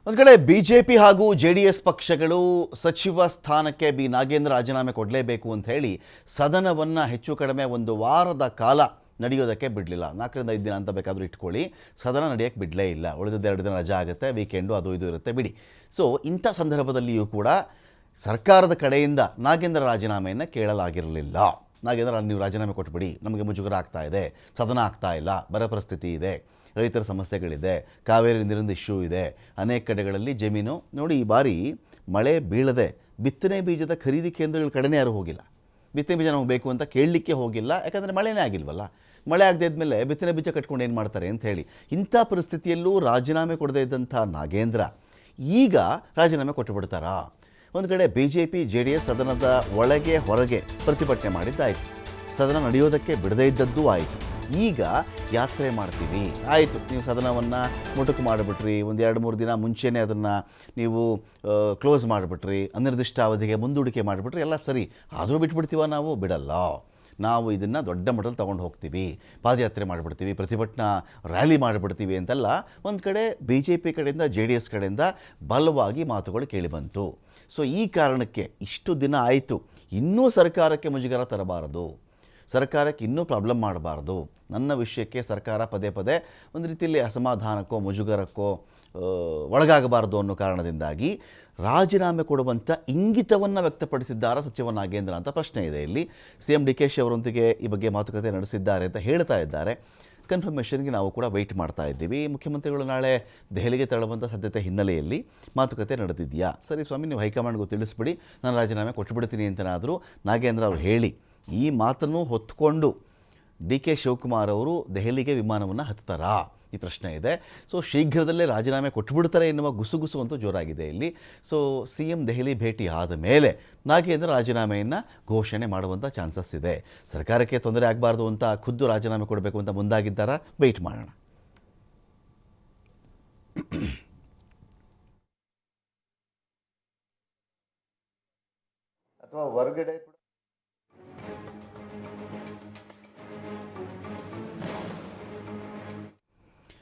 ಒಂದು ಕಡೆ ಬಿಜೆಪಿ ಹಾಗೂ ಜೆಡಿಎಸ್ ಪಕ್ಷಗಳು ಸಚಿವ ಸ್ಥಾನಕ್ಕೆ ಬಿ ನಾಗೇಂದ್ರ ರಾಜೀನಾಮೆ ಕೊಡಲೇಬೇಕು ಅಂತ ಹೇಳಿ ಸದನವನ್ನು ಹೆಚ್ಚು ಕಡಿಮೆ ಒಂದು ವಾರದ ಕಾಲ ನಡೆಯೋದಕ್ಕೆ ಬಿಡಲಿಲ್ಲ. 4ರಿಂದ 5 ದಿನ ಅಂತ ಬೇಕಾದರೂ ಇಟ್ಕೊಳ್ಳಿ, ಸದನ ನಡೆಯೋಕ್ಕೆ ಬಿಡಲೇ ಇಲ್ಲ. ಉಳಿದ 2 ದಿನ ರಜಾ ಆಗುತ್ತೆ, ವೀಕೆಂಡು ಅದು ಇದು ಇರುತ್ತೆ ಬಿಡಿ. ಸೊ ಇಂಥ ಸಂದರ್ಭದಲ್ಲಿಯೂ ಕೂಡ ಸರ್ಕಾರದ ಕಡೆಯಿಂದ ನಾಗೇಂದ್ರ ರಾಜೀನಾಮೆಯನ್ನು ಕೇಳಲಾಗಿರಲಿಲ್ಲ. ನಾಗೇಂದ್ರ ನೀವು ರಾಜೀನಾಮೆ ಕೊಟ್ಬಿಡಿ, ನಮಗೆ ಮುಜುಗರ ಆಗ್ತಾ ಇದೆ, ಸದನ ಆಗ್ತಾ ಇಲ್ಲ, ಬರ ಪರಿಸ್ಥಿತಿ ಇದೆ, ರೈತರ ಸಮಸ್ಯೆಗಳಿದೆ, ಕಾವೇರಿ ನೀರಿನ ಇಶ್ಯೂ ಇದೆ, ಅನೇಕ ಕಡೆಗಳಲ್ಲಿ ಜಮೀನು ನೋಡಿ. ಈ ಬಾರಿ ಮಳೆ ಬೀಳದೆ ಬಿತ್ತನೆ ಬೀಜದ ಖರೀದಿ ಕೇಂದ್ರಗಳ ಕಡೆನೇ ಯಾರೂ ಹೋಗಿಲ್ಲ. ಬಿತ್ತನೆ ಬೀಜ ನಮಗೆ ಬೇಕು ಅಂತ ಕೇಳಲಿಕ್ಕೆ ಹೋಗಿಲ್ಲ, ಯಾಕಂದರೆ ಮಳೆನೇ ಆಗಿಲ್ವಲ್ಲ. ಮಳೆ ಆಗದೇ ಇದ್ಮೇಲೆ ಬಿತ್ತನೆ ಬೀಜ ಕಟ್ಕೊಂಡು ಏನು ಮಾಡ್ತಾರೆ ಅಂತ ಹೇಳಿ ಇಂಥ ಪರಿಸ್ಥಿತಿಯಲ್ಲೂ ರಾಜೀನಾಮೆ ಕೊಡದೇ ಇದ್ದಂಥ ನಾಗೇಂದ್ರ ಈಗ ರಾಜೀನಾಮೆ ಕೊಟ್ಟು ಬಿಡ್ತಾರಾ? ಒಂದು ಕಡೆ BJP JDS ಸದನದ ಒಳಗೆ ಹೊರಗೆ ಪ್ರತಿಭಟನೆ ಮಾಡಿದ್ದಾಯಿತು, ಸದನ ನಡೆಯೋದಕ್ಕೆ ಬಿಡದೇ ಇದ್ದದ್ದೂ ಆಯಿತು. ಈಗ ಯಾತ್ರೆ ಮಾಡ್ತೀವಿ ಆಯಿತು, ನೀವು ಸದನವನ್ನು ಮೊಟಕು ಮಾಡಿಬಿಟ್ರಿ, ಒಂದು 2-3 ದಿನ ಮುಂಚೆನೇ ಅದನ್ನು ನೀವು ಕ್ಲೋಸ್ ಮಾಡಿಬಿಟ್ರಿ, ಅನಿರ್ದಿಷ್ಟ ಅವಧಿಗೆ ಮುಂದೂಡಿಕೆ ಮಾಡಿಬಿಟ್ರಿ, ಎಲ್ಲ ಸರಿ. ಆದರೂ ಬಿಟ್ಬಿಡ್ತೀವ? ನಾವು ಬಿಡಲ್ಲ. ನಾವು ಇದನ್ನು ದೊಡ್ಡ ಮಟ್ಟದಲ್ಲಿ ತೊಗೊಂಡು ಹೋಗ್ತೀವಿ, ಪಾದಯಾತ್ರೆ ಮಾಡಿಬಿಡ್ತೀವಿ, ಪ್ರತಿಭಟನಾ ರ್ಯಾಲಿ ಮಾಡಿಬಿಡ್ತೀವಿ ಅಂತೆಲ್ಲ ಒಂದು ಕಡೆ BJP ಕಡೆಯಿಂದ JDS ಕಡೆಯಿಂದ ಬಲವಾಗಿ ಮಾತುಗಳು ಕೇಳಿಬಂತು. ಸೊ ಈ ಕಾರಣಕ್ಕೆ ಇಷ್ಟು ದಿನ ಆಯಿತು, ಇನ್ನೂ ಸರ್ಕಾರಕ್ಕೆ ಮುಜುಗರ ತರಬಾರದು, ಸರ್ಕಾರಕ್ಕೆ ಇನ್ನೂ ಪ್ರಾಬ್ಲಮ್ ಮಾಡಬಾರ್ದು, ನನ್ನ ವಿಷಯಕ್ಕೆ ಸರ್ಕಾರ ಪದೇ ಪದೇ ಒಂದು ರೀತಿಯಲ್ಲಿ ಅಸಮಾಧಾನಕ್ಕೋ ಮುಜುಗರಕ್ಕೋ ಒಳಗಾಗಬಾರ್ದು ಅನ್ನೋ ಕಾರಣದಿಂದಾಗಿ ರಾಜೀನಾಮೆ ಕೊಡುವಂಥ ಇಂಗಿತವನ್ನು ವ್ಯಕ್ತಪಡಿಸಿದ್ದಾರೆ ಸಚಿವ ನಾಗೇಂದ್ರ ಅಂತ ಪ್ರಶ್ನೆ ಇದೆ. ಇಲ್ಲಿ CM DK ಶಿ ಅವರೊಂದಿಗೆ ಈ ಬಗ್ಗೆ ಮಾತುಕತೆ ನಡೆಸಿದ್ದಾರೆ ಅಂತ ಹೇಳ್ತಾ ಇದ್ದಾರೆ. ಕನ್ಫರ್ಮೇಷನ್ಗೆ ನಾವು ಕೂಡ ವೆಯ್ಟ್ ಮಾಡ್ತಾ ಇದ್ದೀವಿ. ಮುಖ್ಯಮಂತ್ರಿಗಳು ನಾಳೆ ದೆಹಲಿಗೆ ತೆರಳುವಂಥ ಸಾಧ್ಯತೆ ಹಿನ್ನೆಲೆಯಲ್ಲಿ ಮಾತುಕತೆ ನಡೆದಿದೆಯಾ? ಸರಿ ಸ್ವಾಮಿ, ನೀವು ಹೈಕಮಾಂಡ್ಗೂ ತಿಳಿಸ್ಬಿಡಿ, ನಾನು ರಾಜೀನಾಮೆ ಕೊಟ್ಟುಬಿಡ್ತೀನಿ ಅಂತನಾದರೂ ನಾಗೇಂದ್ರ ಅವರು ಹೇಳಿ ಈ ಮಾತನ್ನು ಹೊತ್ಕೊಂಡು DK ಶಿವಕುಮಾರ್ ಅವರು ದೆಹಲಿಗೆ ವಿಮಾನವನ್ನು ಹತ್ತಾರಾ? ಈ ಪ್ರಶ್ನೆ ಇದೆ. ಸೊ ಶೀಘ್ರದಲ್ಲೇ ರಾಜೀನಾಮೆ ಕೊಟ್ಟುಬಿಡ್ತಾರೆ ಎನ್ನುವ ಗುಸುಗುಸು ಅಂತೂ ಜೋರಾಗಿದೆ ಇಲ್ಲಿ. ಸೊ CM ದೆಹಲಿ ಭೇಟಿ ಆದ ಮೇಲೆ ನಾಗೇಂದ್ರ ರಾಜೀನಾಮೆಯನ್ನು ಘೋಷಣೆ ಮಾಡುವಂಥ ಚಾನ್ಸಸ್ ಇದೆ. ಸರ್ಕಾರಕ್ಕೆ ತೊಂದರೆ ಆಗಬಾರ್ದು ಅಂತ ಖುದ್ದು ರಾಜೀನಾಮೆ ಕೊಡಬೇಕು ಅಂತ ಮುಂದಾಗಿದ್ದಾರಾ? ವೆಯ್ಟ್ ಮಾಡೋಣ. ಅಥವಾ ಹೊರಗಡೆ